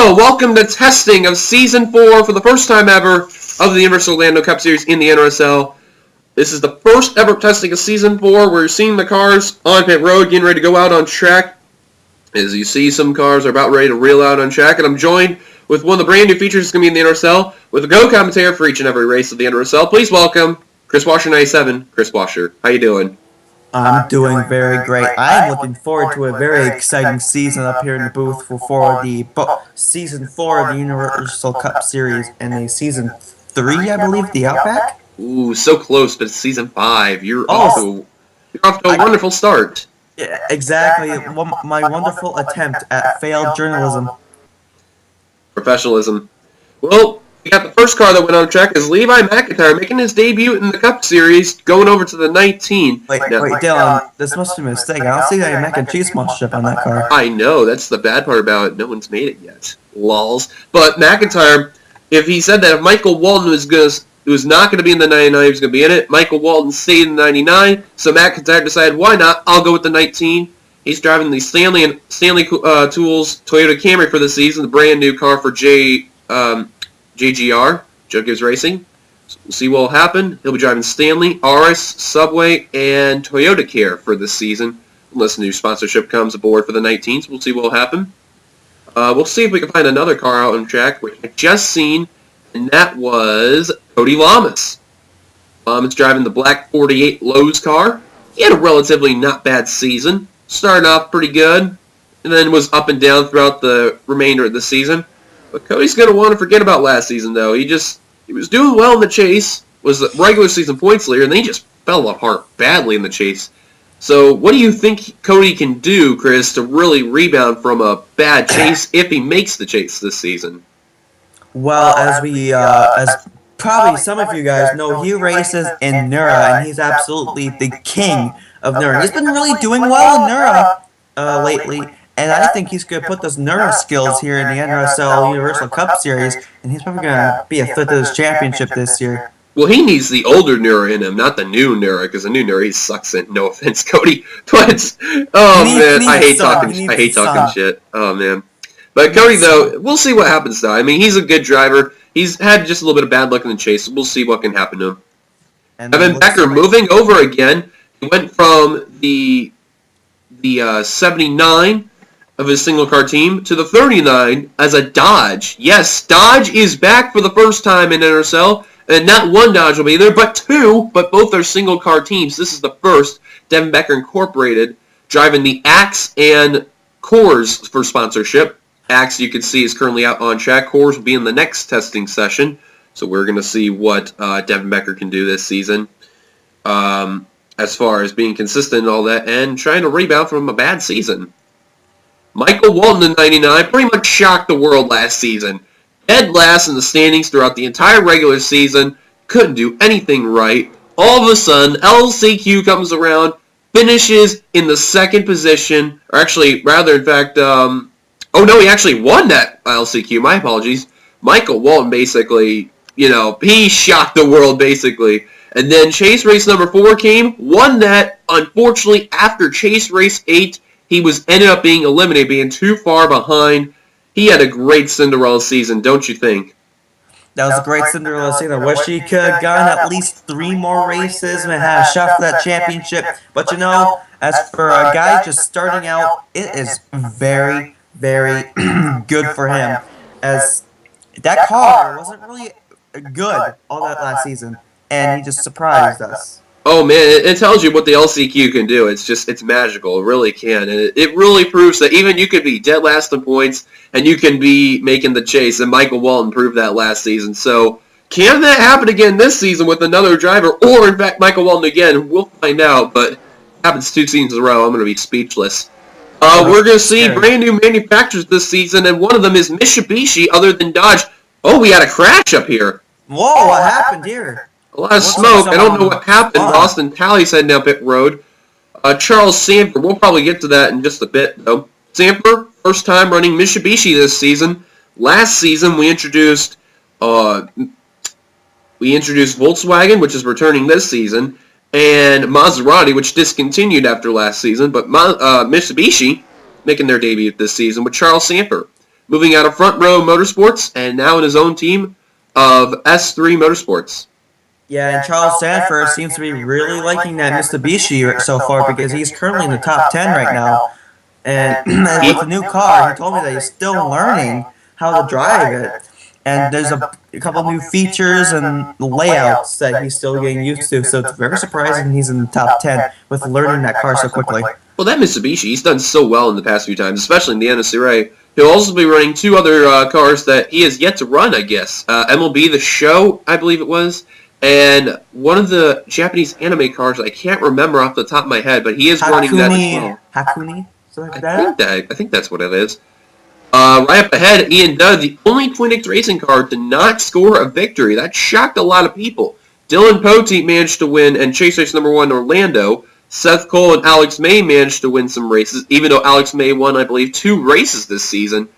Hello, welcome to testing of Season 4 for the first time ever of the Universal Orlando Cup Series in the NRSL. This is the first ever testing of Season 4. We're seeing the cars on pit road getting ready to go out on track. As you see, some cars are about ready to reel out on track, and I'm joined with one of the brand new features that's going to be in the NRSL with a Go commentator for each and every race of the NRSL. Please welcome Chris Washer 97. Chris Washer, how you doing? I'm doing very great. I'm looking forward to a very exciting season up here in the booth for the Season 4 of the Universal Cup Series and the Season 3, I believe, the Outback? Ooh, so close, but it's Season 5. You're off to a wonderful start. Yeah, exactly. My wonderful attempt at failed journalism. Professionalism. Well, we got the first car that went on track is Levi McIntyre making his debut in the Cup Series, going over to the 19. Wait, Dylan, this must be a mistake. I don't see that mac and cheese sponsorship on that car. I know, that's the bad part about it. No one's made it yet. Lols. But McIntyre, if he said that if Michael Walton was not going to be in the 99, he was going to be in it. Michael Walton stayed in the 99, so McIntyre decided, why not? I'll go with the 19. He's driving the Stanley Tools Toyota Camry for the season, the brand new car for JGR, Joe Gibbs Racing. So we'll see what will happen. He'll be driving Stanley, RS, Subway, and Toyota Care for this season, unless a new sponsorship comes aboard for the 19s. We'll see what will happen. We'll see if we can find another car out on track, which I just seen, and that was Cody Lamas. Lamas driving the black 48 Lowe's car. He had a relatively not bad season. Started off pretty good, and then was up and down throughout the remainder of the season. But Cody's going to want to forget about last season, though. He was doing well in the chase, was the regular season points leader, and then he just fell apart badly in the chase. So what do you think Cody can do, Chris, to really rebound from a bad chase if he makes the chase this season? Well, as probably some of you guys know, he races in NRSL, and he's absolutely the king of NRSL. He's been really doing well in NRSL lately. And I think he's going to put those NRSL skills here in the NRSL Universal Cup Series, and he's probably going to be a fit to this championship this year. Well, he needs the older NRSL in him, not the new NRSL, because the new NRSL, he sucks in. No offense, Cody. But, I hate talking shit. Oh, man. But Cody, though, we'll see what happens, though. I mean, he's a good driver. He's had just a little bit of bad luck in the chase, so we'll see what can happen to him. Evan Becker moving over again. He went from the 79 of his single car team to the 39 as a Dodge. Yes, Dodge is back for the first time in NRSL, and not one Dodge will be there, but two, but both are single car teams. This is the first Devin Becker Incorporated driving the Axe and Coors for sponsorship. Axe, you can see, is currently out on track. Coors will be in the next testing session, so we're going to see what Devin Becker can do this season as far as being consistent and all that, and trying to rebound from a bad season. Michael Walton in 99 pretty much shocked the world last season. Dead last in the standings throughout the entire regular season. Couldn't do anything right. All of a sudden, LCQ comes around, finishes in the second position. Or actually, rather, in fact, he actually won that LCQ. My apologies. Michael Walton basically, he shocked the world basically. And then Chase Race number 4 came, won that. Unfortunately, after Chase Race 8, he ended up being eliminated, being too far behind. He had a great Cinderella season, don't you think? That was a great Cinderella season. I wish he could have gotten at least 3 more races and had a shot for that championship. But as for a guy just starting out, it is very, very good for him. As that car wasn't really good all that last season, and he just surprised us. Oh, man, it tells you what the LCQ can do. It's magical. It really can. And it really proves that even you could be dead last in points and you can be making the chase. And Michael Walton proved that last season. So can that happen again this season with another driver? Or, in fact, Michael Walton again? We'll find out. But it happens 2 seasons in a row. I'm going to be speechless. We're going to see brand new manufacturers this season. And one of them is Mitsubishi other than Dodge. Oh, we had a crash up here. Whoa, what happened here? A lot of smoke. I don't know what happened. Austin Talley's heading down pit road. Charles Sanford. We'll probably get to that in just a bit, though. Sanford, first time running Mitsubishi this season. Last season, we introduced Volkswagen, which is returning this season, and Maserati, which discontinued after last season. But Mitsubishi making their debut this season with Charles Sanford. moving out of Front Row Motorsports and now in his own team of S3 Motorsports. Yeah, and Charles Sanford seems to be really liking that Mitsubishi so far because he's currently in the top 10 right now. And with the new car, he told me that he's still learning how to drive it. And there's a couple new features and layouts that he's still getting used to. So it's very surprising he's in the top 10 with learning that car so quickly. Well, that Mitsubishi, he's done so well in the past few times, especially in the NSRA. He'll also be running two other cars that he has yet to run, I guess. MLB The Show, I believe it was. And one of the Japanese anime cars, I can't remember off the top of my head, but he is running that as well. Hakuni? Something like that? I think that's what it is. Right up ahead, Ian Dudd, the only Twin X Racing car to not score a victory. That shocked a lot of people. Dylan Poteet managed to win, and Chase Race number 1 Orlando. Seth Cole and Alex May managed to win some races, even though Alex May won, I believe, 2 races this season.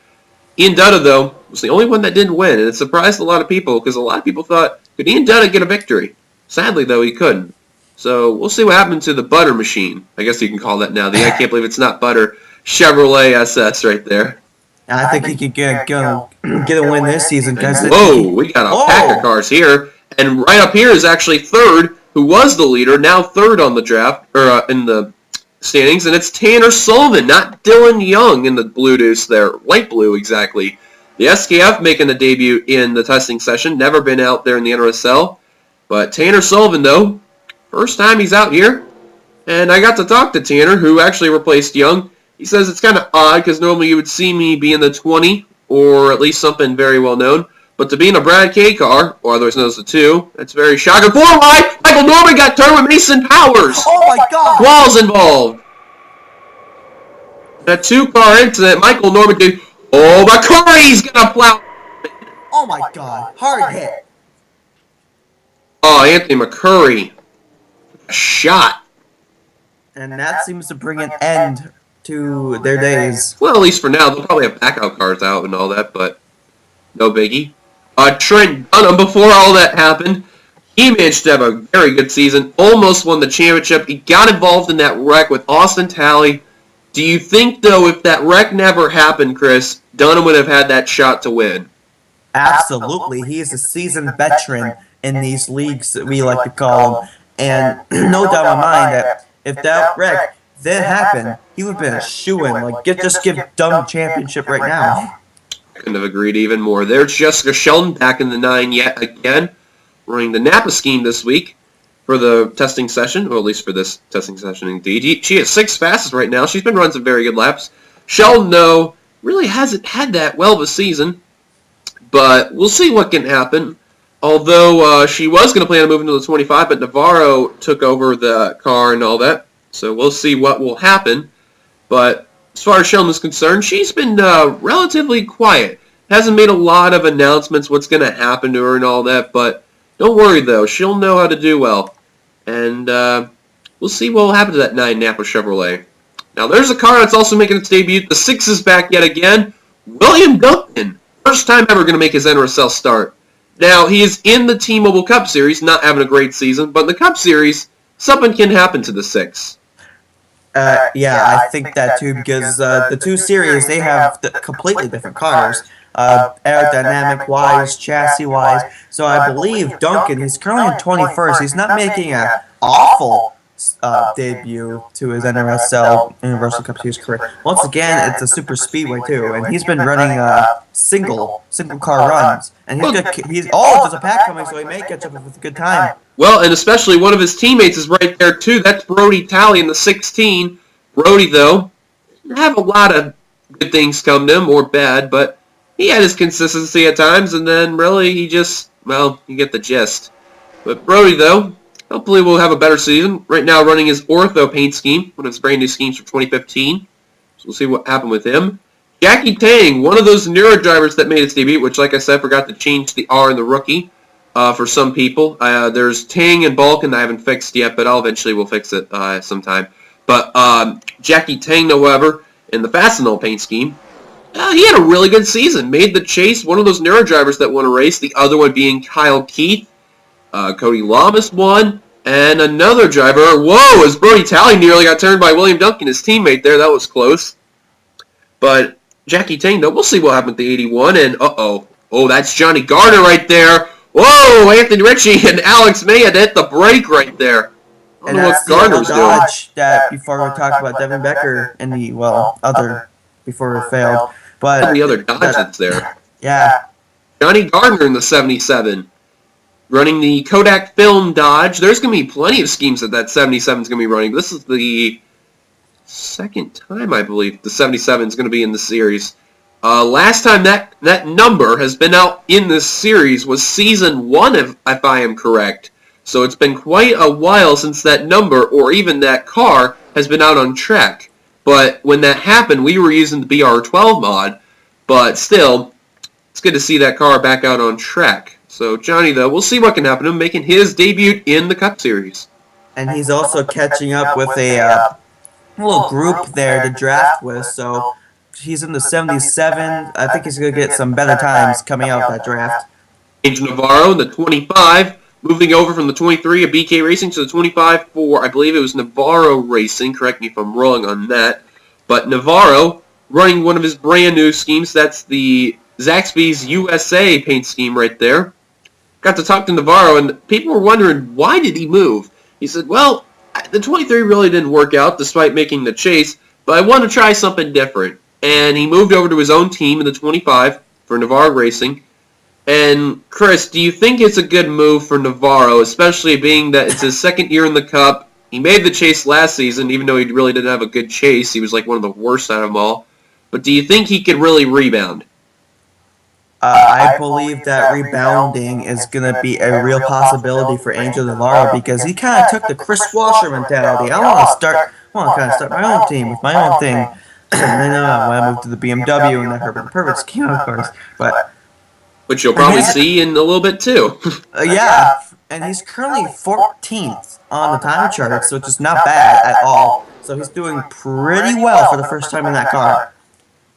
Ian Dutta, though, was the only one that didn't win, and it surprised a lot of people, because a lot of people thought, could Ian Dutta get a victory? Sadly, though, he couldn't. So we'll see what happened to the Butter Machine. I guess you can call that now. I can't believe it's not Butter. Chevrolet SS right there. I think he could get a win this season. Whoa, we got a pack of cars here. And right up here is actually third, who was the leader, now third on the draft, or in the standings, and it's Tanner Sullivan, not Dylan Young in the blue deuce there. Light blue, exactly. The SKF making a debut in the testing session. Never been out there in the NRSL. But Tanner Sullivan, though, first time he's out here. And I got to talk to Tanner, who actually replaced Young. He says it's kind of odd, because normally you would see me be in the 20, or at least something very well known. But to be in a Brad K car, or otherwise known as the 2, that's very shocking. 4 wide, Michael Norman got turned with Mason Powers. Oh my God! Qualls involved. That 2-car incident, Michael Norman did. Oh, McCurry's gonna plow. Oh my God! Hard hit. Oh, Anthony McCurry. A shot. And that seems to bring an end to their days. Well, at least for now. They'll probably have backup cars out and all that, but no biggie. Trent Dunham, before all that happened, he managed to have a very good season. Almost won the championship. He got involved in that wreck with Austin Talley. Do you think, though, if that wreck never happened, Chris, Dunham would have had that shot to win? Absolutely. He is a seasoned veteran in these leagues that we like to call them. And no doubt in my mind that if that wreck did happen, he would have been a shoo-in. Like, just give Dunham championship right now. I couldn't have agreed even more. There's Jessica Sheldon back in the 9 yet again, running the Napa scheme this week for the testing session, or at least for this testing session indeed. She is 6th fastest right now. She's been running some very good laps. Sheldon, though, really hasn't had that well of a season, but we'll see what can happen. Although she was going to plan on moving to the 25, but Navarro took over the car and all that, so we'll see what will happen. But as far as Sheldon is concerned, she's been relatively quiet. Hasn't made a lot of announcements what's going to happen to her and all that, but don't worry, though. She'll know how to do well. And we'll see what will happen to that 9 Napa Chevrolet. Now, there's a car that's also making its debut. The 6 is back yet again. William Duncan. First time ever going to make his NRSL start. Now, he is in the T-Mobile Cup Series, not having a great season, but in the Cup Series, something can happen to the 6. Yeah, I think that too, because the 2 series, they have completely different cars. Aerodynamic-wise, chassis-wise. So I believe Duncan, he's currently in 21st. He's not making an awful debut to his NRSL Universal Cup Series career. Once again, it's a super speedway too, and he's been running single car runs. And there's a pack coming, so he may catch up with a good time. Well, and especially one of his teammates is right there too. That's Brody Talley in the 16. Brody, though, didn't have a lot of good things come to him, or bad, but he had his consistency at times, and then really he just, well, you get the gist. But Brody, though, hopefully will have a better season. Right now running his Ortho paint scheme, one of his brand new schemes for 2015. So we'll see what happened with him. Jackie Tang, one of those Neuro drivers that made its debut, which, like I said, forgot to change the R in the rookie for some people. There's Tang and Balkan I haven't fixed yet, but I'll eventually will fix it sometime. But Jackie Tang, however, in the Fastenal paint scheme, he had a really good season. Made the chase, one of those Neuro drivers that won a race, the other one being Kyle Keith. Cody Lamas won, and another driver, as Brody Talley nearly got turned by William Duncan, his teammate there. That was close. But Jackie Tang, though. We'll see what happened with the 81. And, uh-oh. Oh, that's Johnny Gardner right there. Whoa, Anthony Ritchie and Alex May had to hit the brake right there. I don't know what Gardner's doing. Dodge that before we talked about Devin Becker in the, other, before it failed. But the other Dodge that's there. Yeah. Johnny Gardner in the 77. Running the Kodak Film Dodge. There's going to be plenty of schemes that 77 is going to be running. This is the second time, I believe, the 77 is going to be in the series. Last time that number has been out in this series was Season 1, if I am correct. So it's been quite a while since that number, or even that car, has been out on track. But when that happened, we were using the BR12 mod. But still, it's good to see that car back out on track. So Johnny, though, we'll see what can happen to him, making his debut in the Cup Series. And he's also catching up with a little group there to draft with, so he's in the 77. I think he's going to get some better times coming out of that draft. James Navarro in the 25, moving over from the 23 of BK Racing to the 25 for, I believe it was Navarro Racing. Correct me if I'm wrong on that. But Navarro running one of his brand new schemes. That's the Zaxby's USA paint scheme right there. Got to talk to Navarro, and people were wondering, why did he move? He said, well, the 23 really didn't work out despite making the chase, but I want to try something different. And he moved over to his own team in the 25 for Navarro Racing. And Chris, do you think it's a good move for Navarro, especially being that it's his second year in the Cup? He made the chase last season, even though he really didn't have a good chase. He was like one of the worst out of them all. But do you think he could really rebound? I believe that rebounding is going to be a real possibility for Angel Navarro because he kind of took the Chris Washer mentality. I want to kind of start my own team with my own thing. I know when I moved to the BMW and the Herbert Perfect scheme, of course, but which you'll probably see in a little bit too. Yeah, and he's currently 14th on the time charts, which is not bad at all. So he's doing pretty well for the first time in that car.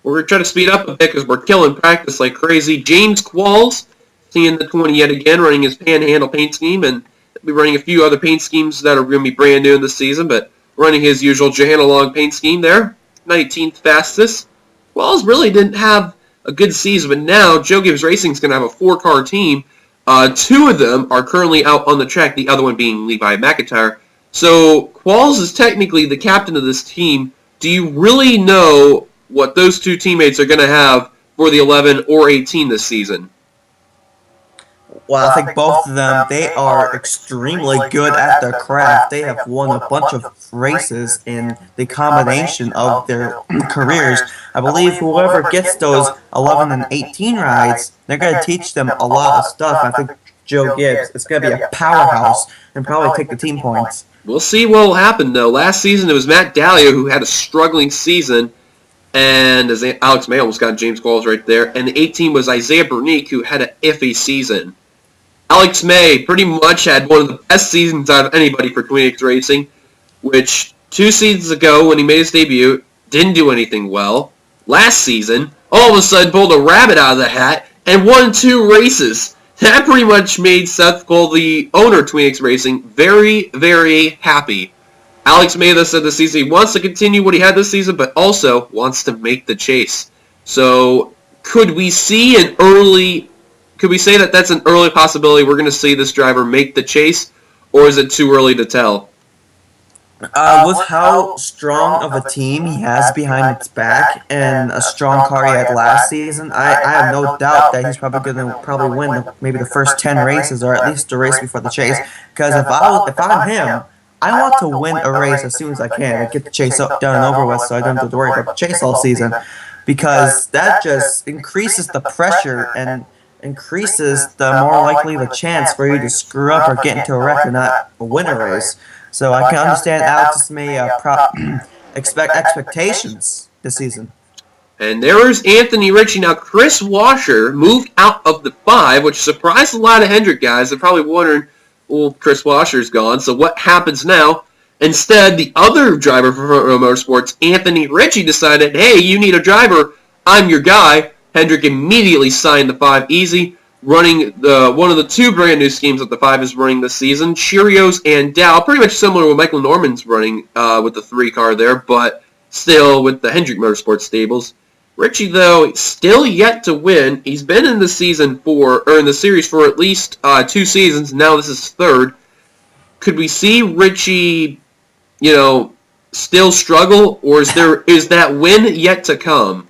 We're going to try to speed up a bit because we're killing practice like crazy. James Qualls, seeing the 20 yet again, running his Panhandle paint scheme, and he'll be running a few other paint schemes that are going to be brand new in the season, but running his usual Johanna Long paint scheme there. 19th fastest. Qualls really didn't have a good season, but now Joe Gibbs Racing is going to have a 4-car team. 2 of them are currently out on the track, the other one being Levi McIntyre. So Qualls is technically the captain of this team. Do you really know what those 2 teammates are going to have for the 11 or 18 this season? Well, I think both of them, they are extremely good at their craft. They have won a bunch of races in the combination of their careers. I believe whoever gets those 11 and 18 rides, they're going to teach them a lot of stuff. I think Joe Gibbs is going to be a powerhouse and probably take the team points. We'll see what will happen, though. Last season, it was Matt Dallio who had a struggling season, and as Alex May almost got James Qualls right there. And the 18 was Isaiah Bernique, who had an iffy season. Alex May pretty much had one of the best seasons out of anybody for 28 Racing, which 2 seasons ago when he made his debut, didn't do anything well. Last season, all of a sudden pulled a rabbit out of the hat and won 2 races. That pretty much made Seth Cole, the owner of 28 Racing, very, very happy. Alex May said this season he wants to continue what he had this season, but also wants to make the chase. So could we see Could we say that that's an early possibility we're going to see this driver make the chase, or is it too early to tell? With how strong of a team he has behind its back and a strong car he had last season, I have no doubt that he's probably going to win maybe the first 10 races or at least the race before the chase. Because if I'm him, I want to win a race as soon as I can and get the chase done and over with so I don't have to worry about the chase all season. Because that just increases the pressure and increases the more likely the chance for you to screw up or get into a wreck or not win a race. So I can understand Alex may expect expectations this season. And there's Anthony Ritchie. Now, Chris Washer moved out of the 5, which surprised a lot of Hendrick guys. They're probably wondering, well, Chris Washer's gone, so what happens now? Instead, the other driver for Front Row Motorsports, Anthony Ritchie, decided, hey, you need a driver, I'm your guy. Hendrick immediately signed the 5 easy, running one of the 2 brand new schemes that the 5 is running this season, Cheerios and Dow, pretty much similar to what Michael Norman's running with the 3 car there, but still with the Hendrick Motorsports stables. Richie, though, still yet to win. He's been in the series for at least 2 seasons. Now this is third. Could we see Richie, still struggle, or is that win yet to come?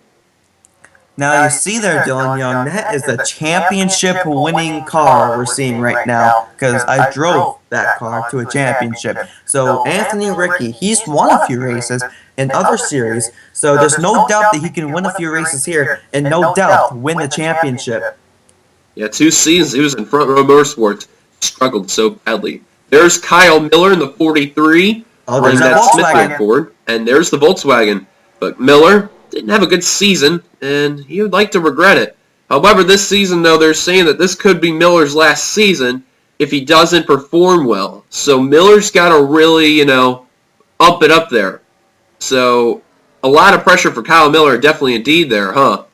Now you see there, Dylan Young, that is the championship winning car we're seeing right now, because I drove that car to a championship. So Anthony Ricky, he's won a few races in other series, so there's no doubt that he can win a few races here, and no doubt win the championship. Yeah, 2 seasons he was in Front Row Motorsports, struggled so badly. There's Kyle Miller in the 43, there's that Volkswagen. Smith Ford, and there's the Volkswagen. But Miller didn't have a good season, and he would like to regret it. However, this season, though, they're saying that this could be Miller's last season if he doesn't perform well. So Miller's got to really, up it up there. So a lot of pressure for Kyle Miller, definitely indeed there, huh?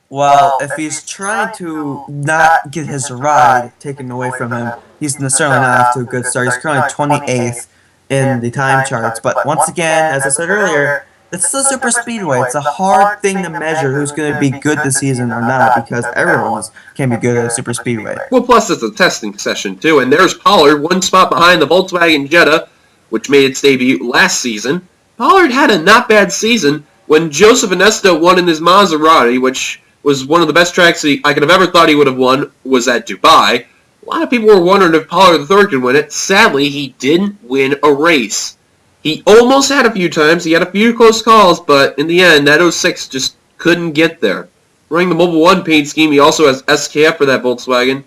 Well, if he's trying to not get his ride taken away from him, he's certainly not off to a good start. He's currently 28th in the time charts. But once again, as I said earlier, it's the super speedway. It's a hard thing to measure who's going to be good this season or not, because everyone can be good at a super speedway. Well, plus it's a testing session too, and there's Pollard, 1 spot behind the Volkswagen Jetta, which made its debut last season. Pollard had a not bad season when Joseph Inesto won in his Maserati, which was one of the best tracks I could have ever thought he would have won, was at Dubai. A lot of people were wondering if Pollard III could win it. Sadly, he didn't win a race. He almost had a few times. He had a few close calls, but in the end, that 06 just couldn't get there. Running the Mobile 1 paint scheme, he also has SKF for that Volkswagen.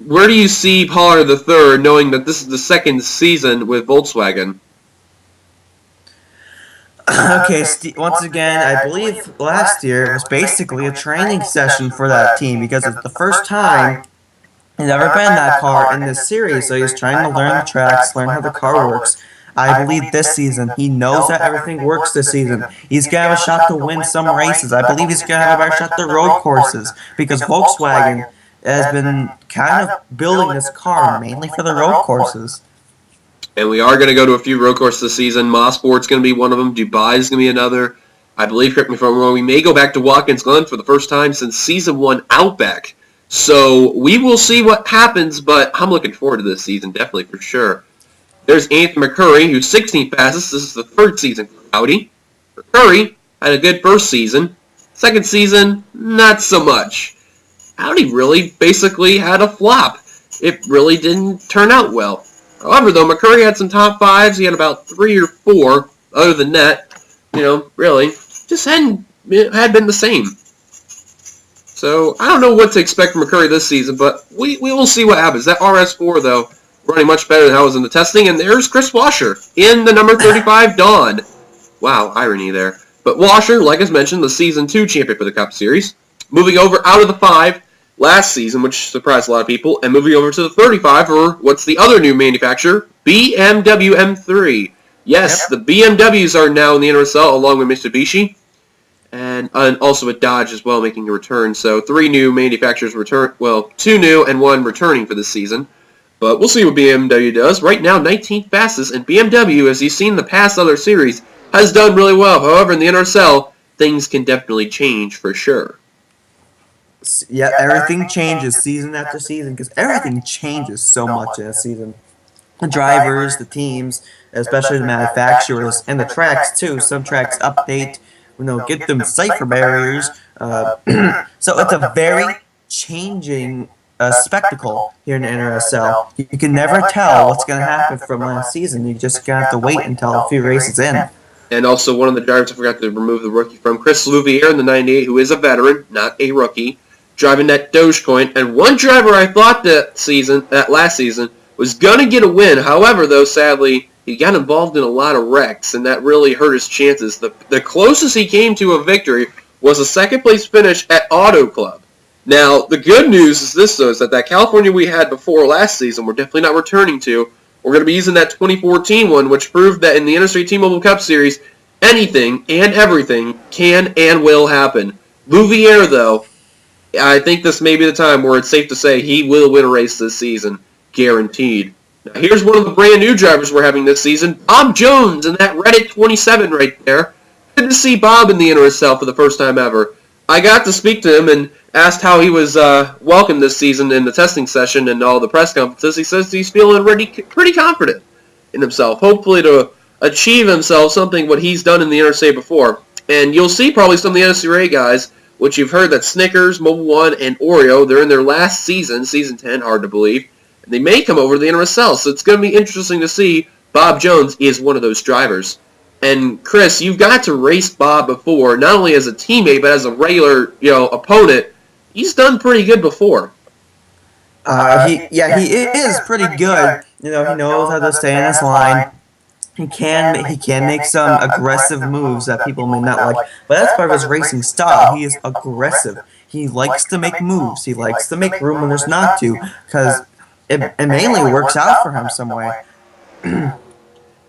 Where do you see Pollard III, knowing that this is the second season with Volkswagen? Okay, once again, I believe last year it was basically a training session for that team, because it's the first time he's ever been in that car in this series, so he's trying to learn the tracks, learn how the car works. I believe this season, he knows that everything works this season. He's going to have a shot to win some races. I believe he's going to have a better shot at the road courses, because Volkswagen has been kind of building this car mainly for the road courses. And we are going to go to a few road courses this season. Mossport's going to be one of them. Dubai is going to be another. I believe, correct me if I'm wrong, we may go back to Watkins Glen for the first time since Season 1 Outback. So we will see what happens, but I'm looking forward to this season, definitely, for sure. There's Anthony McCurry, who's 16th fastest. This is the 3rd season for Audi. McCurry had a good first season. Second season, not so much. Audi really basically had a flop. It really didn't turn out well. However, though, McCurry had some top 5s. He had about 3 or 4. Other than that, really, just had been the same. So, I don't know what to expect from McCurry this season, but we will see what happens. That RS4, though, running much better than how it was in the testing. And there's Chris Washer in the number 35 Dawn. Wow, irony there. But Washer, like I mentioned, the Season 2 champion for the Cup Series. Moving over out of the 5 last season, which surprised a lot of people, and moving over to the 35 for what's the other new manufacturer, BMW M3. Yes, the BMWs are now in the NRSL along with Mitsubishi, and also with Dodge as well making a return. So 3 new manufacturers return, 2 new and 1 returning for this season. But we'll see what BMW does. Right now, 19th fastest, and BMW, as you've seen in the past other series, has done really well. However, in the NRSL, things can definitely change for sure. Yeah, everything changes season after season, because everything changes so much in a season. The drivers, the teams, especially the manufacturers, and the tracks too. Some tracks update, get them cipher barriers. So it's a very changing spectacle here in the NRSL. You can never tell what's going to happen from last season. You just got to have to wait until a few races in. And also one of the drivers I forgot to remove the rookie from, Chris Louvier in the 98, who is a veteran, not a rookie, driving that Dogecoin. And one driver I thought that last season was going to get a win. However, though, sadly, he got involved in a lot of wrecks, and that really hurt his chances. The closest he came to a victory was a second-place finish at Auto Club. Now, the good news is this, though, is that California we had before last season, we're definitely not returning to. We're going to be using that 2014 one, which proved that in the Interstate T-Mobile Cup Series, anything and everything can and will happen. Louvier, though, I think this may be the time where it's safe to say he will win a race this season, guaranteed. Now, here's one of the brand new drivers we're having this season, Bob Jones, in that Reddit 27 right there. good to see Bob in the NRSL for the first time ever. I got to speak to him and asked how he was welcomed this season in the testing session and all the press conferences. He says he's feeling pretty confident in himself, hopefully to achieve himself something what he's done in the NRSA before. And you'll see probably some of the NSCRA guys, which you've heard that Snickers, Mobile One, and Oreo, they're in their last season, season 10, hard to believe, and they may come over to the NRSL, so it's going to be interesting to see. Bob Jones is one of those drivers. And Chris, you've got to race Bob before, not only as a teammate, but as a regular, opponent. He's done pretty good before. He is pretty good. He knows how to stay in his line. He can make some aggressive moves that people may not like, but that's part of his racing style. He is aggressive. He likes to make moves. He likes to make room when there's not to, because it mainly works out for him some way.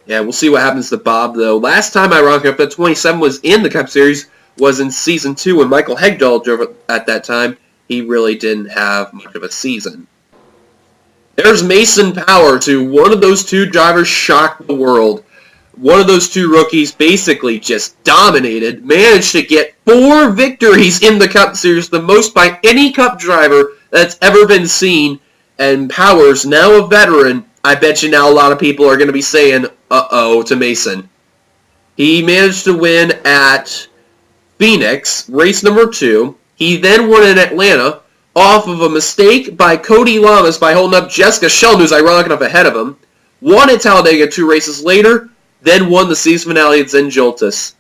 Yeah, we'll see what happens to Bob, though. Last time, ironically, that 27 was in the Cup Series was in Season 2 when Michael Hegdahl drove it at that time. He really didn't have much of a season. There's Mason Power, too. One of those two drivers shocked the world. One of those two rookies basically just dominated, managed to get 4 victories in the Cup Series, the most by any Cup driver that's ever been seen. And Power's now a veteran. I bet you now a lot of people are going to be saying, uh-oh, to Mason. He managed to win at Phoenix, race number 2. He then won in Atlanta off of a mistake by Cody Lamas by holding up Jessica Sheldon, who's ironic enough ahead of him. Won at Talladega 2 races later, then won the season finale at Zenjoltis.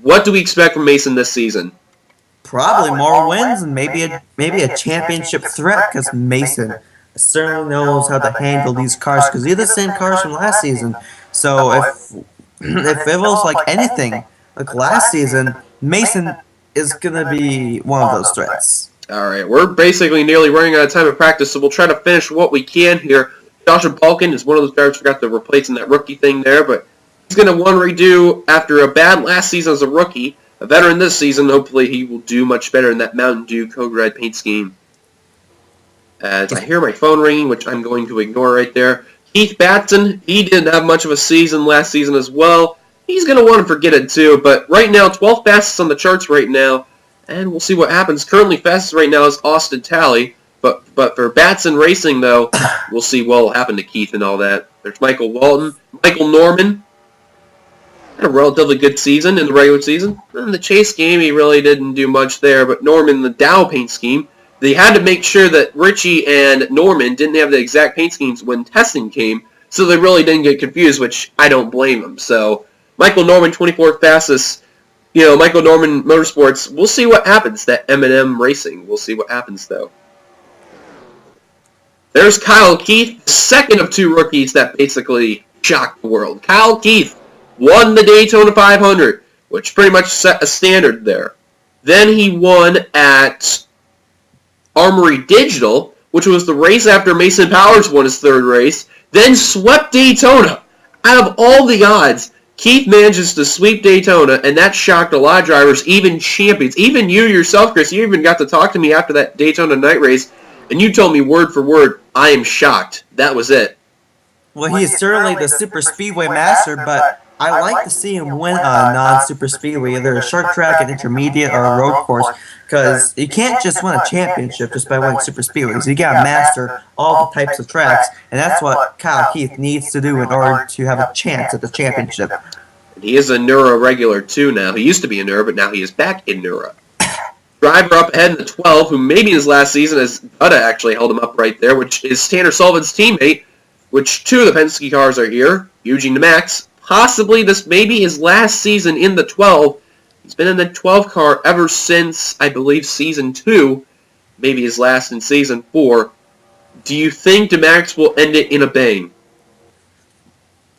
What do we expect from Mason this season? Probably more wins and maybe a championship threat, because Mason certainly knows how to handle these cars, because they're the same cars from last season. So if it was like anything like last season, Mason is going to be one of those threats. All right, we're basically nearly running out of time of practice, so we'll try to finish what we can here. Joshua Balkin is one of those drivers who got to replace in that rookie thing there, but he's going to want to redo after a bad last season as a rookie. A veteran this season, hopefully he will do much better in that Mountain Dew Code Red paint scheme. As I hear my phone ringing, which I'm going to ignore right there. Keith Batson, he didn't have much of a season last season as well. He's going to want to forget it too, but right now, 12th fastest on the charts right now, and we'll see what happens. Currently fastest right now is Austin Talley, but for Batson Racing, though, we'll see what will happen to Keith and all that. There's Michael Walton. Michael Norman had a relatively good season in the regular season. In the chase game, he really didn't do much there, but Norman, the Dow paint scheme, they had to make sure that Richie and Norman didn't have the exact paint schemes when testing came, so they really didn't get confused, which I don't blame them. So, Michael Norman, 24th fastest. Michael Norman Motorsports, we'll see what happens. That M&M Racing, we'll see what happens, though. There's Kyle Keith, the second of 2 rookies that basically shocked the world. Kyle Keith won the Daytona 500, which pretty much set a standard there. Then he won at Armory Digital, which was the race after Mason Powers won his 3rd race, then swept Daytona. Out of all the odds, Keith manages to sweep Daytona, and that shocked a lot of drivers, even champions. Even you yourself, Chris, you even got to talk to me after that Daytona night race, and you told me word for word, I am shocked. That was it. Well, he is certainly the super speedway master, but I like to see him win a non-super speedway, either a short track, an intermediate, or a road course, because you can't just win a championship just by winning super speedways. You got to master all the types of tracks, and that's what Kyle Keith needs to do in order to have a chance at the championship. And he is a Nura regular too now. He used to be a Nura, but now he is back in Nura. Driver up ahead in the 12, who maybe his last season, as Dutta actually held him up right there, which is Tanner Sullivan's teammate, which 2 of the Penske cars are here. Eugene Max, possibly this may be his last season in the 12. He's been in the 12 car ever since, I believe, Season 2. Maybe his last in Season 4. Do you think DeMax will end it in a bang?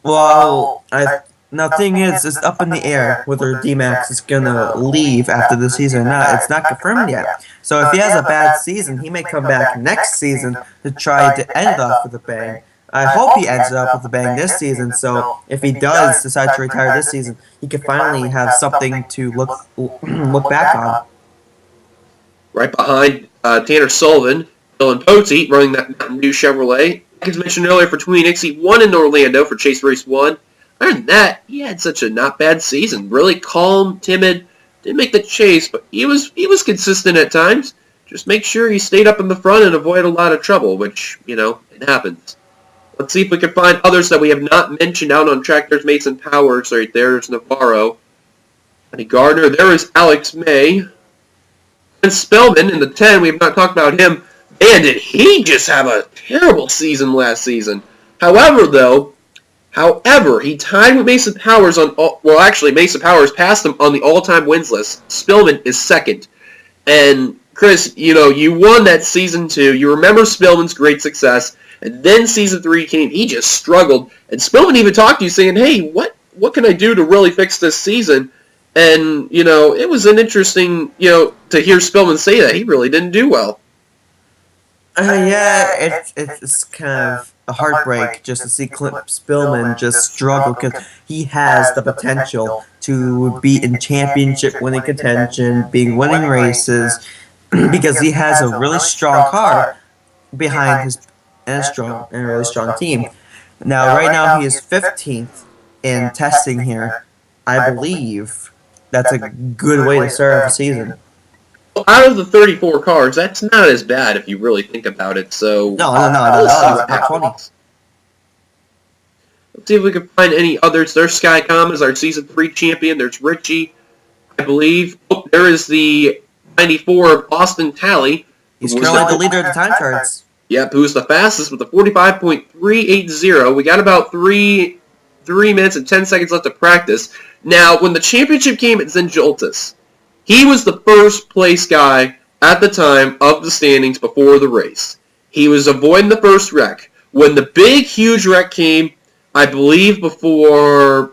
Well, the thing is, it's up in the air whether D-Max is going to leave after the season or not. It's not confirmed yet. So if he has a bad season, he may come back next season to try to end it off with a bang. I hope he ends it up with a bang this season, so if he does decide to retire this season, he could finally have something to look back on. Right behind Tanner Sullivan, Dylan Poteet running that Mountain Dew Chevrolet. Like as mentioned earlier, for Tween Nixie, 1 in Orlando for Chase Race 1. Other than that, he had such a not bad season. Really calm, timid, didn't make the chase, but he was consistent at times. Just make sure he stayed up in the front and avoid a lot of trouble, which, it happens. Let's see if we can find others that we have not mentioned out on track. There's Mason Powers right there. There's Navarro. Johnny Gardner. There is Alex May. And Spellman in the 10. We have not talked about him. Man, did he just have a terrible season last season. However, he tied with Mason Powers Mason Powers passed him on the all-time wins list. Spillman is second. And, Chris, you won that season 2. You remember Spillman's great success. And then season 3 came. He just struggled. And Spillman even talked to you saying, hey, what can I do to really fix this season? And, it was an interesting, to hear Spillman say that. He really didn't do well. Yeah, it's kind of a heartbreak just to see Clint Spillman just struggle because he has the potential to be in championship winning contention, being winning races, because he has a really strong car behind his and a really strong team. Now, right now he is 15th in testing here. I believe that's a good way to start off the season. Out of the 34 cars, that's not as bad if you really think about it. So no. Top 20. Let's see if we can find any others. There's Skycom as our season 3 champion. There's Richie, I believe. Oh, there is the 94 of Austin Talley. He's currently the leader of the time charts. Yep, who's the fastest with a 45.380. We got about 3 minutes and 10 seconds left to practice. Now, when the championship came at Zenjoltis, he was the first place guy at the time of the standings before the race. He was avoiding the first wreck. When the big, huge wreck came, I believe before,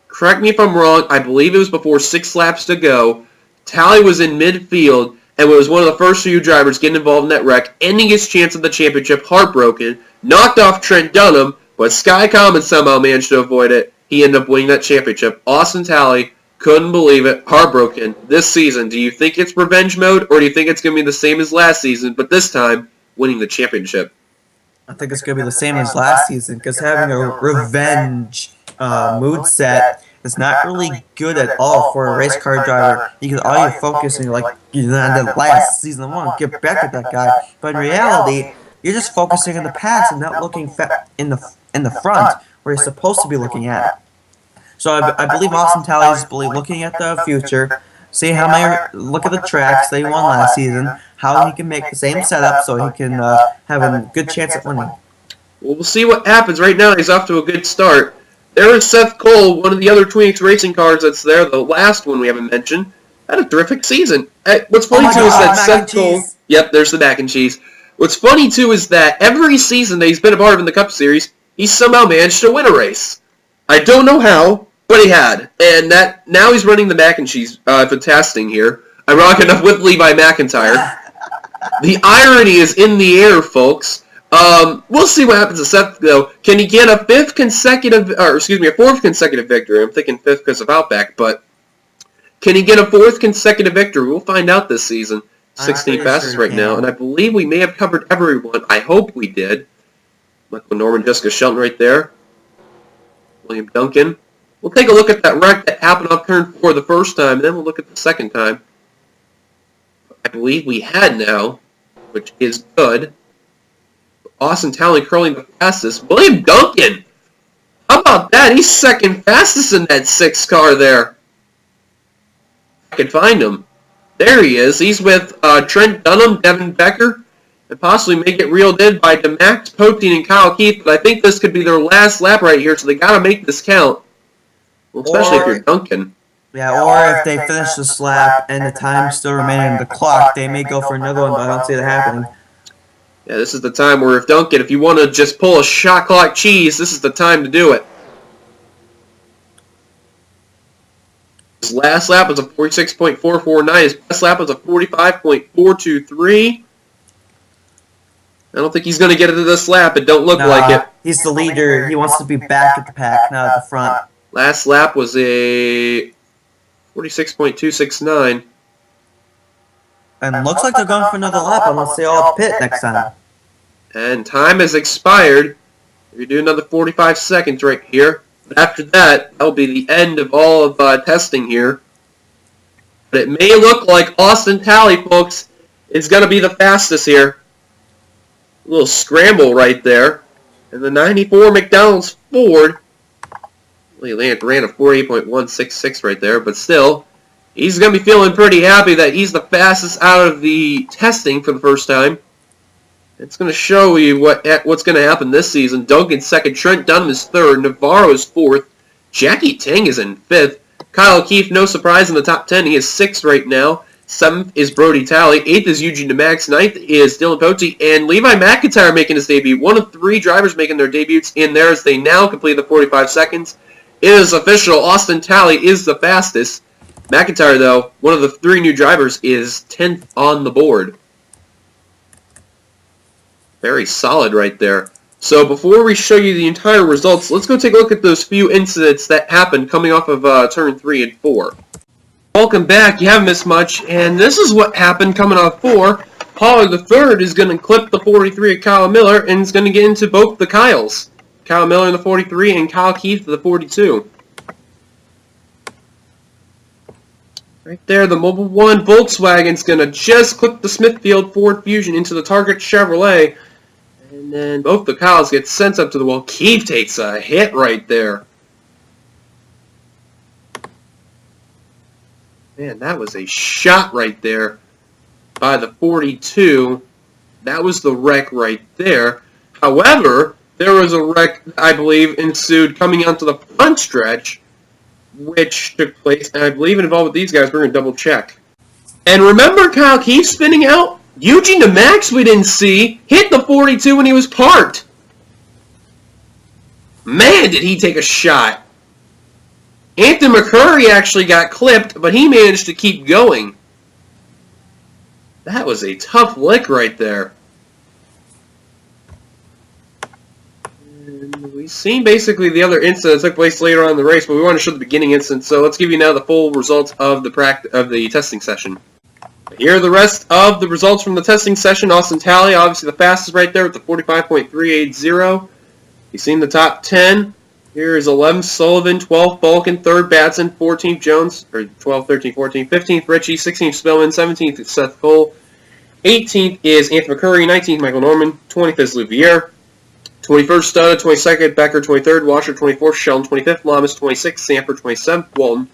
correct me if I'm wrong, I believe it was before 6 laps to go, Talley was in midfield and was one of the first few drivers getting involved in that wreck, ending his chance of the championship heartbroken, knocked off Trent Dunham, but Sky Common somehow managed to avoid it. He ended up winning that championship. Austin Talley, couldn't believe it, heartbroken. This season, do you think it's revenge mode, or do you think it's going to be the same as last season, but this time, winning the championship? I think it's going to be the same as last season, because having a revenge mood set is not really good at all for a race car driver, because all you're focusing, like, on the last season, I want to get back at that guy. But in reality, you're just focusing on the past and not looking in the front, where you're supposed to be looking at. So I believe Austin Talley is looking at the future, see how many look at the tracks that he won last season, how he can make the same setup so he can have a good chance at winning. Well, we'll see what happens. Right now, he's off to a good start. There is Seth Cole, one of the other Twinix racing cars that's there, the last one we haven't mentioned. Had a terrific season. What's funny, too, is that Seth Cole... Yep, there's the mac and cheese. What's funny, too, is that every season that he's been a part of in the Cup Series, he's somehow managed to win a race. I don't know how, but he had. And that now he's running the mac and cheese for testing here. I'm rocking up with Levi McIntyre. The irony is in the air, folks. We'll see what happens to Seth, though. Can he get a fourth consecutive victory? I'm thinking fifth because of Outback, but can he get a fourth consecutive victory? We'll find out this season. 16th fastest right now, and I believe we may have covered everyone. I hope we did. Michael Norman, Jessica Shelton right there. William Duncan. We'll take a look at that wreck that happened off turn 4 the first time, and then we'll look at the second time. I believe we had now, which is good. Austin Talley curling the fastest. William Duncan! How about that? He's second fastest in that 6 car there. I can find him. There he is. He's with Trent Dunham, Devin Becker, and possibly make it reeled in by DeMax Poteen and Kyle Keith, but I think this could be their last lap right here, so they got to make this count. Well, especially if you're Duncan. Yeah, or if they finish this lap and the time still remaining in the clock, they may go for another one, but I don't see that happening. Yeah, this is the time where if you want to just pull a shot clock cheese, this is the time to do it. His last lap was a 46.449. His best lap was a 45.423. I don't think he's going to get it to this lap. It don't look like it. He's the leader. He wants to be back at the pack, not at the front. Last lap was a 46.269. And looks like they're going for another lap unless they all pit next time. And time has expired. We do another 45 seconds right here. But after that, that'll be the end of all of testing here. But it may look like Austin Talley, folks, is going to be the fastest here. A little scramble right there. And the 94 McDonald's Ford, he ran a 48.166 right there, but still, he's going to be feeling pretty happy that he's the fastest out of the testing for the first time. It's going to show you what's going to happen this season. Duncan's second, Trent Dunham is third, Navarro is fourth, Jackie Tang is in fifth, Kyle O'Keefe, no surprise, in the top 10. He is sixth right now. Seventh is Brody Talley. Eighth is Eugene DeMax. Ninth is Dylan Pote. And Levi McIntyre making his debut. One of three drivers making their debuts in there as they now complete the 45 seconds. It is official. Austin Talley is the fastest. McIntyre, though, one of the three new drivers, is 10th on the board. Very solid right there. So before we show you the entire results, let's go take a look at those few incidents that happened coming off of turn 3 and 4. Welcome back. You haven't missed much, and this is what happened coming off 4. Pollard the third is going to clip the 43 of Kyle Miller, and is going to get into both the Kyles. Kyle Miller in the 43 and Kyle Keith the 42. Right there, the Mobile 1 Volkswagen's going to just clip the Smithfield Ford Fusion into the Target Chevrolet. And then both the Kyles get sent up to the wall. Keith takes a hit right there. Man, that was a shot right there by the 42. That was the wreck right there. However, there was a wreck, I believe, ensued coming onto the front stretch, which took place, and I believe it involved with these guys. We're going to double check. And remember Kyle Keith spinning out? Eugene DeMax, we didn't see, hit the 42 when he was parked. Man, did he take a shot. Anthony McCurry actually got clipped, but he managed to keep going. That was a tough lick right there. And we've seen basically the other incident that took place later on in the race, but we want to show the beginning incident, so let's give you now the full results of the testing session. Here are the rest of the results from the testing session. Austin Talley, obviously the fastest right there with the 45.380. You've seen the top 10. Here is 11th Sullivan, 12th Balkin, 3rd Batson, 14th Jones, or 12th, 13th, 14th, 15th Ritchie, 16th Spillman, 17th is Seth Cole, 18th is Anthony McCurry, 19th Michael Norman, 20th is Louvier, 21st Stoddard, 22nd Becker, 23rd Washer, 24th Sheldon, 25th Lamas, 26th Sanford, 27th Walton,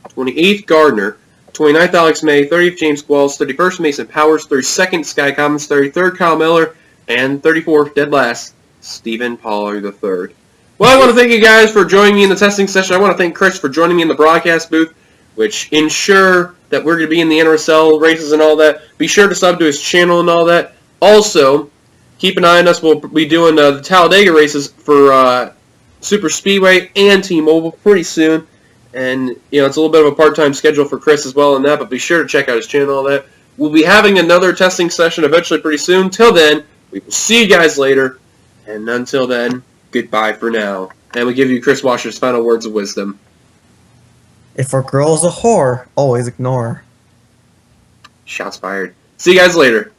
28th Gardner, 29th Alex May, 30th James Qualls, 31st Mason Powers, 32nd Sky Commons, 33rd Kyle Miller, and 34th, dead last, Stephen Pollard III. Well, I want to thank you guys for joining me in the testing session. I want to thank Chris for joining me in the broadcast booth, which ensure that we're going to be in the NRSL races and all that. Be sure to sub to his channel and all that. Also, keep an eye on us. We'll be doing the Talladega races for Super Speedway and T-Mobile pretty soon. And, you know, it's a little bit of a part-time schedule for Chris as well in that, but be sure to check out his channel and all that. We'll be having another testing session eventually pretty soon. Till then, we will see you guys later. And until then, goodbye for now. And we give you Chris Washer's final words of wisdom. If a girl's a whore, always ignore her. Shots fired. See you guys later.